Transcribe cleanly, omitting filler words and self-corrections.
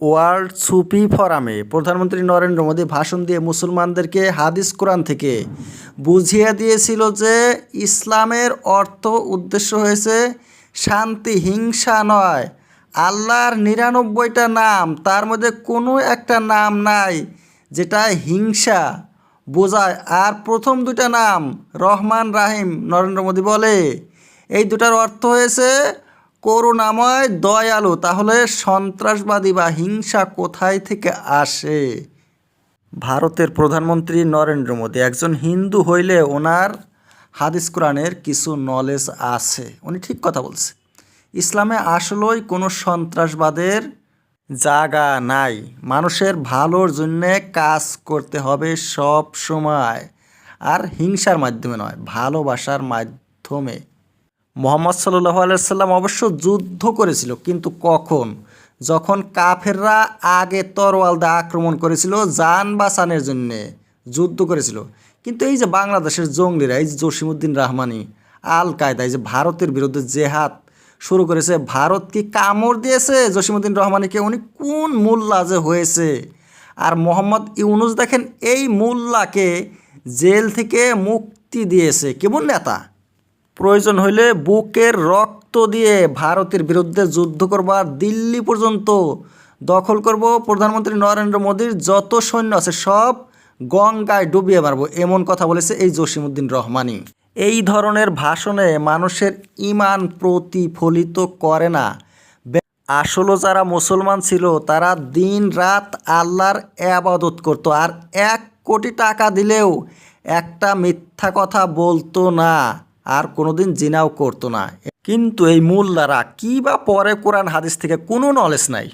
World সুফি ফোরামে প্রধানমন্ত্রী নরেন্দ্র মোদী ভাষণ দিয়ে মুসলমানদেরকে হাদিস কোরআন থেকে বুঝিয়ে দিয়েছিল যে ইসলামের অর্থ উদ্দেশ্য হয়েছে শান্তি, হিংসা নয়। আল্লাহর ৯৯টা নাম, তার মধ্যে কোনো একটা নাম নাই যেটা হিংসা বোঝায়। আর প্রথম দুটা নাম রহমান, রাহিম, নরেন্দ্র মোদী বলে এই দুটার অর্থ হয়েছে করুণাময়, দয়ালু। তাহলে সন্ত্রাসবাদী বা হিংসা কোথায় থেকে আসে? ভারতের প্রধানমন্ত্রী নরেন্দ্র মোদী একজন হিন্দু হইলে ওনার হাদিস কোরআনের কিছু নলেজ আছে, উনি ঠিক কথা বলছে। ইসলামে আসলেই কোনো সন্ত্রাসবাদের জায়গা নাই। মানুষের ভালোর জন্যে কাজ করতে হবে সব সময়, আর হিংসার মাধ্যমে নয়, ভালোবাসার মাধ্যমে। মুহাম্মদ সাল্লাল্লাহু আলাইহি সাল্লাম অবশ্য যুদ্ধ করেছিল, কিন্তু কখন? যখন কাফেররা আগে তরোয়াল দিয়ে আক্রমণ করেছিল, যান বাঁচানোর জন্যে যুদ্ধ করেছিল। কিন্তু এই যে বাংলাদেশের জঙ্গলিরা, এই যে জসিমউদ্দিন রহমানি, আল কায়দা, এই যে ভারতের বিরুদ্ধে জেহাদ শুরু করেছে, ভারত কি কামড় দিয়েছে জসিমউদ্দিন রহমানিকে? উনি কোন মোল্লা যে হয়েছে! আর মোহাম্মদ ইউনুস দেখেন, এই মোল্লাকে জেল থেকে মুক্তি দিয়েছে। কেমন নেতা! প্রয়োজন হইলে বুকের রক্ত দিয়ে ভারতের বিরুদ্ধে যুদ্ধ করব, আর দিল্লি পর্যন্ত দখল করব। প্রধানমন্ত্রী নরেন্দ্র মোদীর যত সৈন্য আছে সব গঙ্গায় ডুবিয়ে মারব, এমন কথা বলেছে এই জসিমউদ্দিন রহমানি। এই ধরনের ভাষণে মানুষের ঈমান প্রতিফলিত করে না। আসলে যারা মুসলমান ছিল তারা দিন রাত আল্লাহর ইবাদত করত, আর ১ কোটি টাকা দিলেও একটা মিথ্যা কথা বলতো না, আর কোনোদিন জিনাও করতো না। কিন্তু এই মোল্লারা কি বা পড়ে কোরআন হাদিস থেকে? কোনো নলেজ নাই।